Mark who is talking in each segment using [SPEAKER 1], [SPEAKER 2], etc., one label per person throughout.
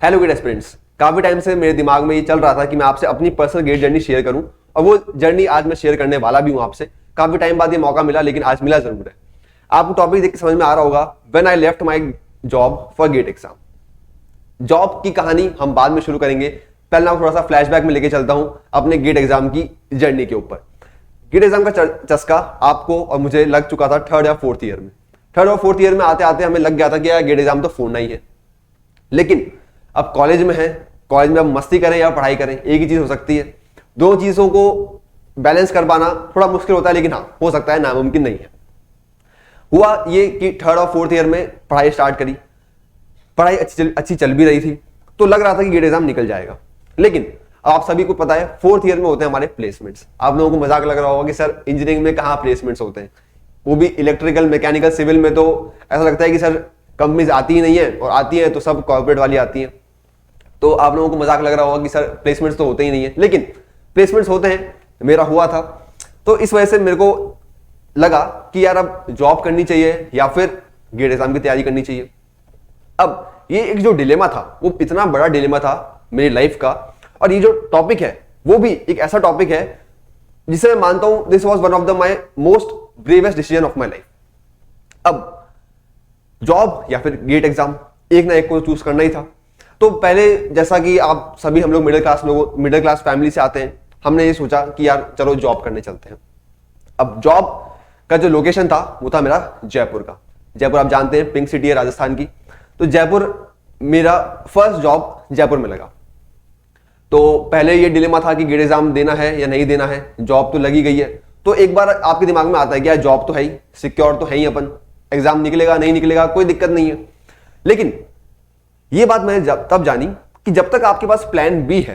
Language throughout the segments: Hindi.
[SPEAKER 1] हेलो गेट एस्पिरेंट्स, काफी टाइम से मेरे दिमाग में ये चल रहा था कि मैं आपसे अपनी पर्सनल गेट जर्नी शेयर करूं और वो जर्नी आज मैं शेयर करने वाला भी हूं आपसे। काफी टाइम बाद ये मौका मिला, लेकिन आज मिला जरूर है। आपको टॉपिक देख के समझ में आ रहा होगा, when I left my job for GATE exam. Job की कहानी हम बाद में शुरू करेंगे, पहले मैं थोड़ा सा फ्लैशबैक में लेके चलता हूं अपने गेट एग्जाम की जर्नी के ऊपर। गेट एग्जाम का चस्का आपको और मुझे लग चुका था थर्ड या फोर्थ ईयर में। थर्ड और फोर्थ ईयर में आते आते हमें लग गया था कि यार गेट एग्जाम तो फोड़ना ही है। लेकिन अब कॉलेज में है, कॉलेज में अब मस्ती करें या पढ़ाई करें, एक ही चीज हो सकती है। दो चीजों को बैलेंस कर पाना थोड़ा मुश्किल होता है, लेकिन हाँ हो सकता है, नामुमकिन नहीं है। हुआ ये कि थर्ड और फोर्थ ईयर में पढ़ाई स्टार्ट करी, पढ़ाई अच्छी चल भी रही थी, तो लग रहा था कि गेट एग्जाम निकल जाएगा। लेकिन आप सभी को पता है फोर्थ ईयर में होते हैं हमारे प्लेसमेंट्स। आप लोगों को मजाक लग रहा होगा कि सर इंजीनियरिंग में कहाँ प्लेसमेंट्स होते हैं, वो भी इलेक्ट्रिकल, मैकेनिकल, सिविल में तो ऐसा लगता है कि सर कंपनीज आती ही नहीं है, और आती है तो सब कॉर्पोरेट वाली आती है। तो आप लोगों को मजाक लग रहा होगा कि सर प्लेसमेंट्स तो होते ही नहीं है, लेकिन प्लेसमेंट्स होते हैं, मेरा हुआ था। तो इस वजह से मेरे को लगा कि यार अब जॉब करनी चाहिए या फिर गेट एग्जाम की तैयारी करनी चाहिए। अब ये एक जो डिलेमा था वो इतना बड़ा डिलेमा था मेरी लाइफ का, और ये जो टॉपिक है वो भी एक ऐसा टॉपिक है जिसे मैं मानता हूं this was one of the my most bravest decision of my life. अब जॉब या फिर गेट एग्जाम, एक ना एक को चूज करना ही था। तो पहले जैसा कि आप सभी, हम लोग मिडिल क्लास फैमिली से आते हैं, हमने ये सोचा कि यार चलो जॉब करने चलते हैं। अब जॉब का जो लोकेशन था वो था मेरा जयपुर का। जयपुर आप जानते हैं पिंक सिटी है राजस्थान की, तो जयपुर मेरा फर्स्ट जॉब जयपुर में लगा। तो पहले ये डिलेमा था कि गेट एग्जाम देना है या नहीं देना है, जॉब तो लगी गई है। तो एक बार आपके दिमाग में आता है कि यार जॉब तो है ही, सिक्योर तो है ही, अपन एग्जाम निकलेगा नहीं निकलेगा कोई दिक्कत नहीं है। लेकिन ये बात मैंने तब जानी कि जब तक आपके पास प्लान बी है,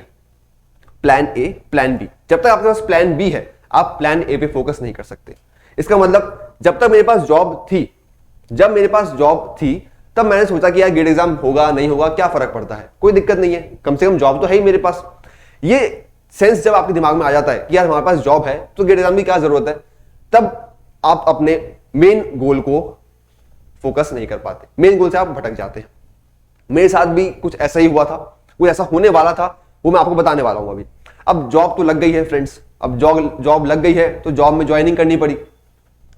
[SPEAKER 1] प्लान ए, प्लान बी, जब तक आपके पास प्लान बी है आप प्लान ए पे फोकस नहीं कर सकते। इसका मतलब जब तक मेरे पास जॉब थी, जब मेरे पास जॉब थी तब मैंने सोचा कि यार गेट एग्जाम होगा नहीं होगा क्या फर्क पड़ता है, कोई दिक्कत नहीं है, कम से कम जॉब तो है ही मेरे पास। ये सेंस जब आपके दिमाग में आ जाता है कि यार हमारे पास जॉब है तो गेट एग्जाम की क्या जरूरत है, तब आप अपने मेन गोल को फोकस नहीं कर पाते, मेन गोल से आप भटक जाते हैं। मेरे साथ भी कुछ ऐसा ही हुआ था, कुछ ऐसा होने वाला था, वो मैं आपको बताने वाला हूं अभी। अब जॉब तो लग गई है फ्रेंड्स, अब जॉब लग गई है तो जॉब में ज्वाइनिंग करनी पड़ी।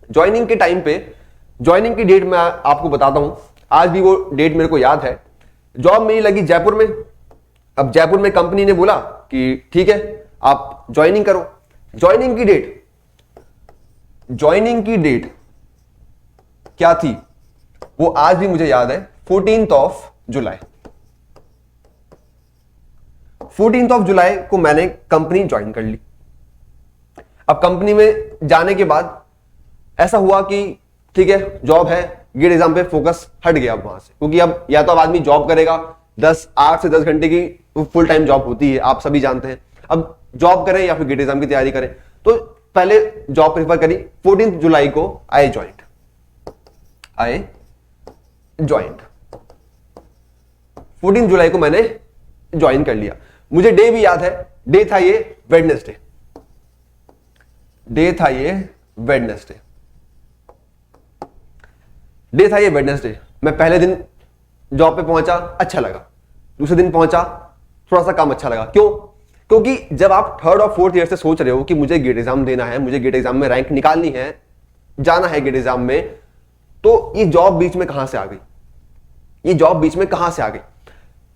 [SPEAKER 1] ज्वाइनिंग के टाइम पे, ज्वाइनिंग की डेट मैं आपको बताता हूं, आज भी वो डेट मेरे को याद है। जॉब मेरी लगी जयपुर में। अब जयपुर में कंपनी ने बोला कि ठीक है आप ज्वाइनिंग करो। ज्वाइनिंग की डेट क्या थी वो आज भी मुझे याद है, 14th of July. 14th of July को मैंने कंपनी ज्वाइन कर ली। अब कंपनी में जाने के बाद ऐसा हुआ कि ठीक है जॉब है, गेट एग्जाम पे फोकस हट गया अब वहां से, क्योंकि अब या तो अब आदमी जॉब करेगा, 8 से 10 घंटे की फुल टाइम जॉब होती है, आप सभी जानते हैं। अब जॉब करें या फिर गेट एग्जाम की तैयारी करें, तो पहले जॉब प्रेफर करी। 14th जुलाई को आई ज्वाइंट। 14 जुलाई को मैंने ज्वाइन कर लिया। मुझे डे भी याद है, डे था ये वेडनेसडे। मैं पहले दिन जॉब पे पहुंचा, अच्छा लगा। दूसरे दिन पहुंचा, थोड़ा सा कम अच्छा लगा। क्यों? क्योंकि जब आप थर्ड और फोर्थ ईयर से सोच रहे हो कि मुझे गेट एग्जाम देना है, मुझे गेट एग्जाम में रैंक निकालनी है, जाना है गेट एग्जाम में, तो ये जॉब बीच में कहां से आ गई?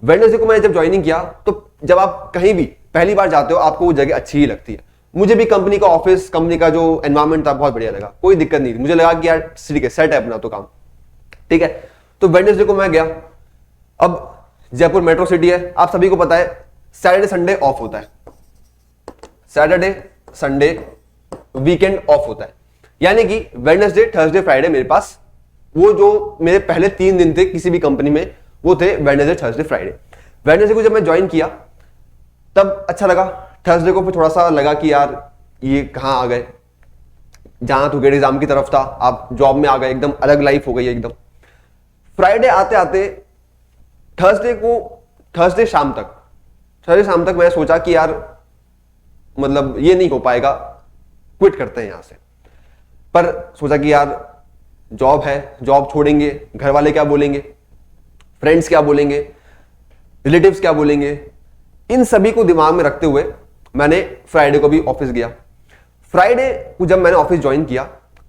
[SPEAKER 1] वेडनेसडे को मैंने जब ज्वाइनिंग किया, तो जब आप कहीं भी पहली बार जाते हो आपको वो जगह अच्छी ही लगती है। मुझे भी कंपनी का ऑफिस, कंपनी का जो एनवायरमेंट था बहुत बढ़िया लगा, कोई दिक्कत नहीं थी। मुझे लगा कि यार ठीक है, सेट है अपना तो काम, ठीक है। तो वेडनेसडे को मैं गया। अब जयपुर मेट्रो सिटी है, आप सभी को पता है सैटरडे संडे ऑफ होता है, सैटरडे संडे वीकेंड ऑफ होता है। यानी कि वेडनेसडे, थर्सडे, फ्राइडे मेरे पास वो जो मेरे पहले 3 दिन थे किसी भी कंपनी में, वो थे वेडनेसडे, थर्सडे, फ्राइडे। वेडनेसडे को जब मैं ज्वाइन किया तब अच्छा लगा। थर्सडे को फिर थोड़ा सा लगा कि यार ये कहां आ गए, जहां तो गेट एग्जाम की तरफ था आप जॉब में आ गए, एकदम अलग लाइफ हो गई एकदम। फ्राइडे आते आते थर्सडे शाम तक मैं सोचा कि यार मतलब ये नहीं हो पाएगा, क्विट करते हैं यहां से। पर सोचा कि यार जॉब है, जॉब छोड़ेंगे, घर वाले क्या बोलेंगे, फ्रेंड्स क्या बोलेंगे, रिलेटिव्स क्या बोलेंगे, इन सभी को दिमाग में रखते हुए मैंने फ्राइडे को भी ऑफिस गया। फ्राइडे को जब मैंने ऑफिस ज्वाइन किया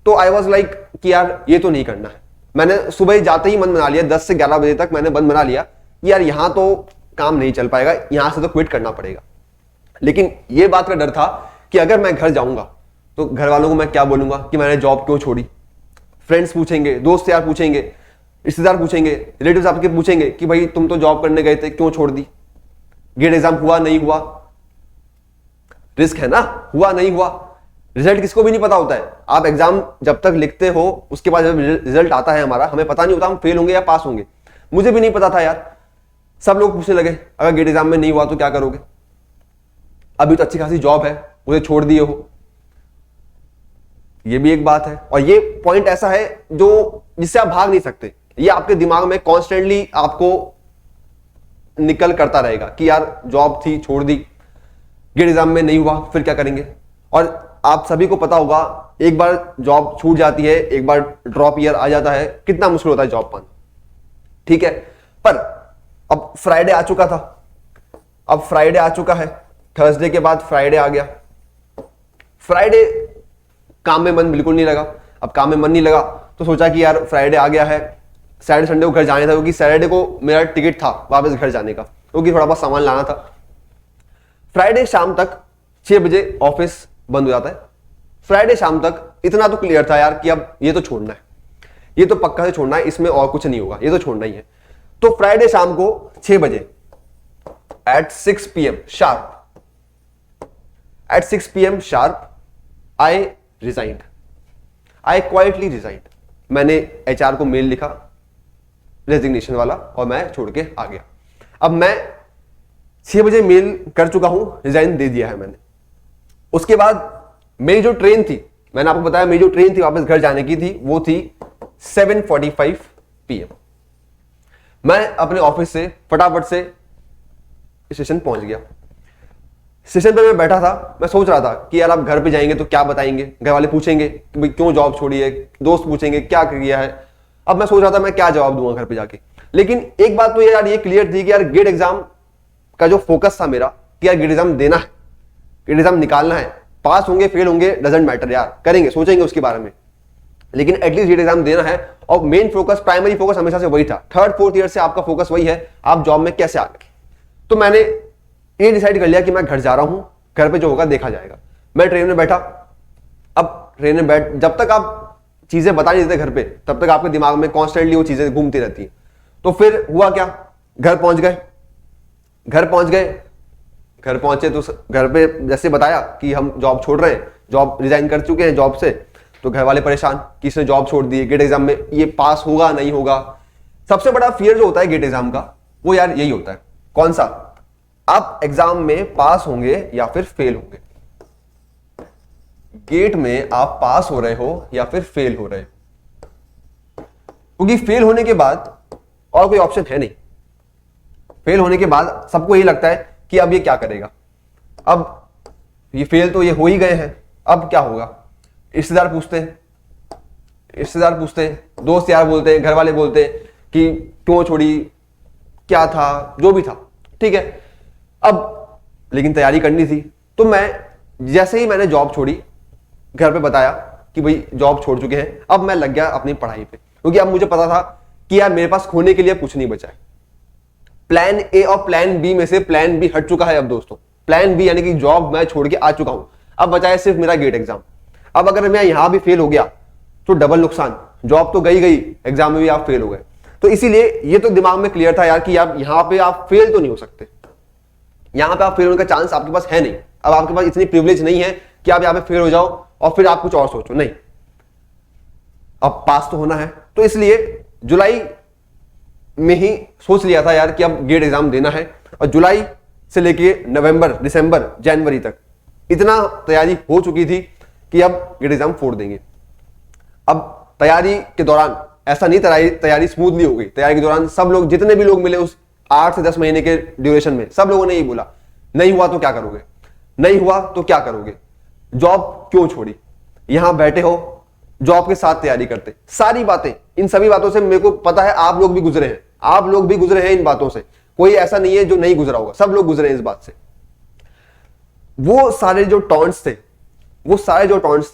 [SPEAKER 1] तो आई वॉज लाइक कि यार ये तो नहीं करना है। मैंने सुबह जाते ही मन बना लिया, 10 से 11 बजे तक मैंने मन बना लिया कि यार यहां तो काम नहीं चल पाएगा, यहां से तो क्विट करना पड़ेगा। लेकिन ये बात का डर था कि अगर मैं घर जाऊंगा तो घर वालों को मैं क्या बोलूंगा कि मैंने जॉब क्यों छोड़ी। फ्रेंड्स पूछेंगे, दोस्त यार पूछेंगे, रिश्तेदार पूछेंगे, रिलेटिव्स आपके पूछेंगे कि भाई तुम तो जॉब करने गए थे, क्यों छोड़ दी। गेट एग्जाम हुआ नहीं हुआ, रिस्क है ना, हुआ नहीं हुआ, रिजल्ट किसको भी नहीं पता होता है। आप एग्जाम जब तक लिखते हो उसके बाद जब रिजल्ट आता है हमारा, हमें पता नहीं होता हम फेल होंगे या पास होंगे। मुझे भी नहीं पता था यार। सब लोग पूछने लगे अगर गेट एग्जाम में नहीं हुआ तो क्या करोगे, अभी तो अच्छी खासी जॉब है, उसे छोड़ दिए हो। ये भी एक बात है, और ये पॉइंट ऐसा है जो जिससे आप भाग नहीं सकते। ये आपके दिमाग में कॉन्स्टेंटली आपको निकल करता रहेगा कि यार जॉब थी, छोड़ दी, गेट एग्जाम में नहीं हुआ, फिर क्या करेंगे। और आप सभी को पता होगा एक बार जॉब छूट जाती है, एक बार ड्रॉप ईयर आ जाता है, कितना मुश्किल होता है जॉब पाना। ठीक है, पर अब फ्राइडे आ चुका था, अब फ्राइडे आ चुका है, थर्सडे के बाद फ्राइडे आ गया। फ्राइडे काम में मन बिल्कुल नहीं लगा। अब काम में मन नहीं लगा तो सोचा कि यार फ्राइडे आ गया है, सैटरडे संडे को घर जाने था, क्योंकि सैटरडे को मेरा टिकट था वापस घर जाने का, क्योंकि थोड़ा बहुत सामान लाना था। फ्राइडे शाम तक 6 बजे ऑफिस बंद हो जाता है। फ्राइडे शाम तक इतना तो क्लियर था यार कि अब ये तो छोड़ना है, ये तो पक्का से छोड़ना है, इसमें और कुछ नहीं होगा, ये तो छोड़ना ही है। तो फ्राइडे शाम को 6 बजे at 6 PM sharp, at 6 PM sharp I resigned, I quietly resigned. मैंने HR को मेल लिखा रेजिग्नेशन वाला और मैं छोड़ के आ गया। अब मैं 6 बजे मेल कर चुका हूं, रिजाइन दे दिया है मैंने। उसके बाद मेरी जो ट्रेन थी, मैंने आपको बताया मेरी जो ट्रेन थी वापस घर जाने की थी, वो थी 7:45 PM। मैं अपने ऑफिस से फटाफट से स्टेशन पहुंच गया। स्टेशन पर मैं बैठा था, मैं सोच रहा था कि यार आप घर पे जाएंगे तो क्या बताएंगे, घर वाले पूछेंगे कि भाई क्यों जॉब छोड़ी है, दोस्त पूछेंगे क्या किया है। अब मैं सोच रहा था मैं क्या जवाब दूंगा घर पे जाके। लेकिन एक बात तो यार ये क्लियर थी कि यार गेट एग्जाम का जो फोकस था मेरा कि यार गेट एग्जाम देना है, गेट एग्जाम निकालना है, पास होंगे फेल होंगे डजंट मैटर यार, करेंगे, सोचेंगे उसके बारे में, लेकिन एटलीस्ट गेट एग्जाम देना है। और मेन फोकस, प्राइमरी फोकस हमेशा से वही था। 3rd 4th ईयर से आपका फोकस वही है, आप जॉब में कैसे आ गए। तो मैंने ये डिसाइड कर लिया कि मैं घर जा रहा हूं, घर पे जो होगा देखा जाएगा। मैं ट्रेन में बैठा। अब ट्रेन में बैठ, जब तक आप चीजें बता नहीं देते घर पे, तब तक आपके दिमाग में कॉन्स्टेंटली वो चीजें घूमती रहती है। तो फिर हुआ क्या, घर पहुंच गए। घर पहुंचे तो घर पे जैसे बताया कि हम जॉब छोड़ रहे हैं, जॉब रिजाइन कर चुके हैं जॉब से, तो घर वाले परेशान कि इसने जॉब छोड़ दी है, गेट एग्जाम में ये पास होगा नहीं होगा। सबसे बड़ा फियर जो होता है गेट एग्जाम का, वो यार यही होता है। कौन सा, आप एग्जाम में पास होंगे या फिर फेल होंगे। गेट में आप पास हो रहे हो या फिर फेल हो रहे हो, क्योंकि फेल होने के बाद और कोई ऑप्शन है नहीं। फेल होने के बाद सबको यही लगता है कि अब ये क्या करेगा, अब ये फेल तो ये हो ही गए हैं, अब क्या होगा। रिश्तेदार पूछते हैं, दोस्त यार बोलते हैं, घर वाले बोलते हैं कि क्यों छोड़ी, क्या था, जो भी था, ठीक है। अब लेकिन तैयारी करनी थी, तो मैं जैसे ही मैंने जॉब छोड़ी, घर पे बताया कि भाई जॉब छोड़ चुके हैं, अब मैं लग गया अपनी पढ़ाई पे, क्योंकि अब मुझे पता था कि यार मेरे पास खोने के लिए कुछ नहीं बचा है। प्लान ए और प्लान बी में से प्लान बी हट चुका है अब दोस्तों। प्लान बी यानी कि जॉब मैं छोड़ के आ चुका हूं, अब बचा है सिर्फ मेरा गेट एग्जाम। अब अगर मैं यहां भी फेल हो गया तो डबल नुकसान, जॉब तो गई, एग्जाम में भी आप फेल हो गए। तो इसीलिए ये तो दिमाग में क्लियर था यार कि आप यहां पे आप फेल तो नहीं हो सकते, यहां पे आप फेल होने का चांस आपके पास है नहीं। अब आपके पास इतनी प्रिविलेज नहीं है कि आप यहां पे फेल हो जाओ और फिर आप कुछ और सोचो, नहीं, अब पास तो होना है। तो इसलिए जुलाई में ही सोच लिया था यार कि अब गेट एग्जाम देना है, और जुलाई से लेके नवंबर, दिसंबर, जनवरी तक इतना तैयारी हो चुकी थी कि अब गेट एग्जाम फोड़ देंगे। अब तैयारी के दौरान ऐसा नहीं तैयारी स्मूथली हो गई। तैयारी के दौरान सब लोग, जितने भी लोग मिले उस 8 से 10 महीने के ड्यूरेशन में, सब लोगों ने यही बोला, नहीं हुआ तो क्या करोगे, नहीं हुआ तो क्या करोगे, जॉब क्यों छोड़ी, यहां बैठे हो जॉब के साथ तैयारी करते। सारी बातें, इन सभी बातों से मेरे को पता है आप लोग भी गुजरे हैं, इन बातों से। कोई ऐसा नहीं है जो नहीं गुजरा होगा, सब लोग गुजरे हैं इस बात से। वो सारे जो टॉन्ट्स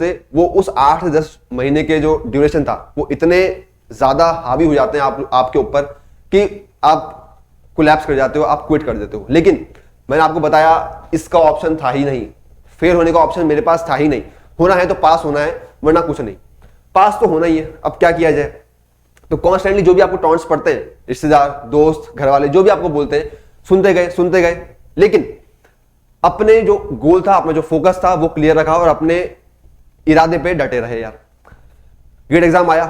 [SPEAKER 1] थे वो उस 8 से 10 महीने के जो ड्यूरेशन था वो इतने ज्यादा हावी हो जाते हैं आपके ऊपर कि आप कोलैप्स कर जाते हो, आप क्विट कर देते हो। लेकिन मैंने आपको बताया इसका ऑप्शन था ही नहीं, फेल होने का ऑप्शन मेरे पास था ही नहीं। होना है तो पास होना है, वरना कुछ नहीं। पास तो होना ही है, अब क्या किया जाए। तो कॉन्स्टेंटली जो भी आपको टॉन्ट्स पड़ते हैं, रिश्तेदार, दोस्त, घर वाले, जो भी आपको बोलते हैं, सुनते गए, लेकिन अपने जो गोल था, अपना जो फोकस था वो क्लियर रखा और अपने इरादे पे डटे रहे यार। गेट एग्जाम आया,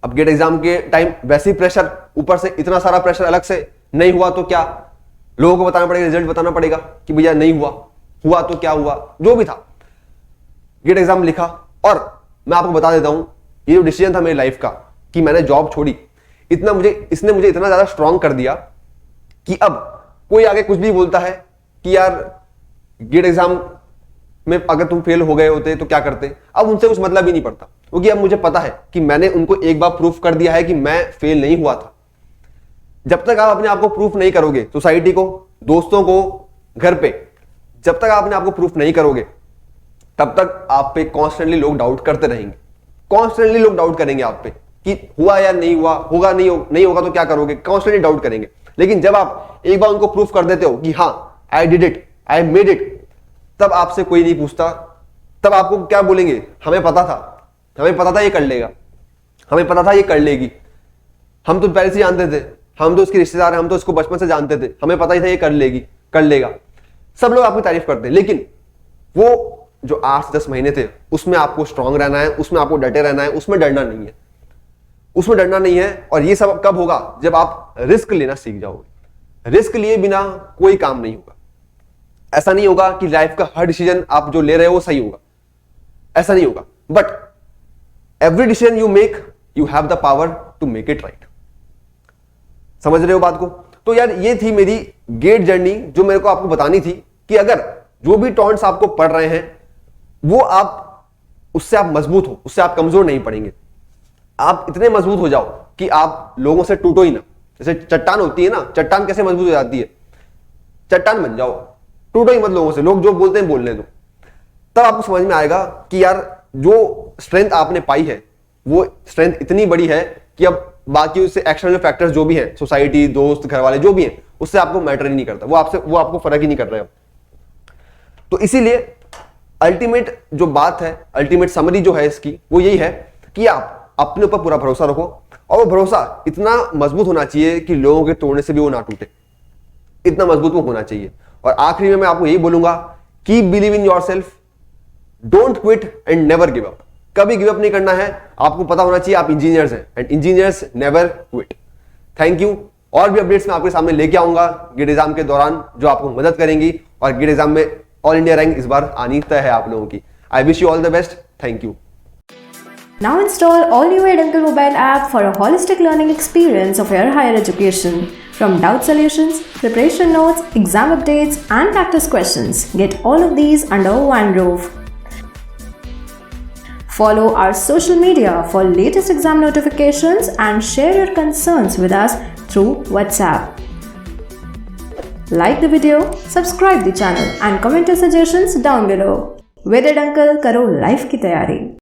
[SPEAKER 1] अब गेट एग्जाम के टाइम वैसे ही प्रेशर, ऊपर से इतना सारा प्रेशर अलग से, नहीं हुआ तो क्या, लोगों को बताना पड़ेगा, रिजल्ट बताना पड़ेगा कि भैया नहीं हुआ तो क्या हुआ, जो भी था। गेट एग्जाम लिखा और मैं आपको बता देता हूं, ये जो डिसीजन था मेरी लाइफ का कि मैंने जॉब छोड़ी, इसने मुझे इतना ज्यादा स्ट्रांग कर दिया कि अब कोई आगे कुछ भी बोलता है कि यार गेट एग्जाम में अगर तुम फेल हो गए होते तो क्या करते, अब उनसे कुछ मतलब ही नहीं पड़ता, क्योंकि अब मुझे पता है कि मैंने उनको एक बार प्रूफ कर दिया है कि मैं फेल नहीं हुआ था। जब तक आप अपने आप को प्रूफ नहीं करोगे, सोसाइटी को, दोस्तों को, घर पे, जब तक आप अपने आप को प्रूफ नहीं करोगे, तब तक आप पे कॉन्स्टेंटली लोग डाउट करते रहेंगे। कॉन्स्टेंटली लोग डाउट करेंगे आप पे कि हुआ या नहीं हुआ, होगा नहीं होगा तो क्या करोगे, कॉन्स्टेंटली डाउट करेंगे। लेकिन जब आप एक बार उनको प्रूफ कर देते हो कि हाँ I did it, I made it, तब आपसे कोई नहीं पूछता। तब आपको क्या बोलेंगे, हमें पता था ये कर लेगा, हमें पता था ये कर लेगी, हम तो पहले से जानते थे, हम तो उसके रिश्तेदार हैं, हम तो इसको बचपन से जानते थे, हमें पता ही था ये कर लेगा। सब लोग आपकी तारीफ करते हैं। लेकिन वो जो 8 से 10 महीने थे, उसमें आपको स्ट्रांग रहना है, उसमें आपको डटे रहना है, उसमें डरना नहीं है। और ये सब कब होगा, जब आप रिस्क लेना सीख जाओगे। रिस्क लिए बिना कोई काम नहीं होगा। ऐसा नहीं होगा कि लाइफ का हर डिसीजन आप जो ले रहे हो वो सही होगा, ऐसा नहीं होगा। But every decision you make, you have the power to make it right. समझ रहे हो बात को? तो यार ये थी मेरी गेट जर्नी, जो मेरे को आपको बतानी थी कि अगर जो भी टॉन्ट्स आपको पड़ रहे हैं वो उससे आप मजबूत हो, उससे आप कमजोर नहीं पड़ेंगे। आप इतने मजबूत हो जाओ कि आप लोगों से टूटो ही ना। जैसे चट्टान होती है ना, चट्टान कैसे मजबूत हो जाती है, चट्टान बन जाओ, टूटो ही मत लोगों से, लोग जो बोलते हैं बोलने दो। तब आपको समझ में आएगा कि यार जो स्ट्रेंथ आपने पाई है वो स्ट्रेंथ इतनी बड़ी है कि अब बाकी उससे एक्सटर्नल फैक्टर्स जो भी हैं, सोसाइटी, दोस्त, घर वाले जो भी हैं, उससे आपको मैटर ही नहीं करता, वो आपको फर्क ही नहीं कर रहे हो। तो इसीलिए अल्टीमेट जो बात है, अल्टीमेट समरी जो है इसकी, वो यही है कि आप अपने ऊपर पूरा भरोसा रखो, और वो भरोसा इतना मजबूत होना चाहिए कि लोगों के तोड़ने से भी वो ना टूटे, इतना मजबूत वो होना चाहिए। और आखिरी में मैं आपको यही बोलूंगा, keep believe in yourself, don't quit and never give up. कभी गिव अप नहीं करना है। आपको पता होना चाहिए आप इंजीनियर्स हैं, and engineers never quit. Thank you. और भी अपडेट्स मैं आपके सामने लेके आऊंगा गेट एग्जाम के दौरान, जो आपको मदद करेंगी, और गेट एग्जाम में ऑल इंडिया रैंक इस बार आनी तय है आप लोगों की। I wish you all the best. Thank you.
[SPEAKER 2] Now install all new Eduncle mobile app for a holistic learning experience of your higher education. From doubt solutions, preparation notes, exam updates, and practice questions, get all of these under one roof. Follow our social media for latest exam notifications and share your concerns with us through WhatsApp. Like the video, subscribe the channel and comment your suggestions down below. With Eduncle, करो लाइफ की तैयारी।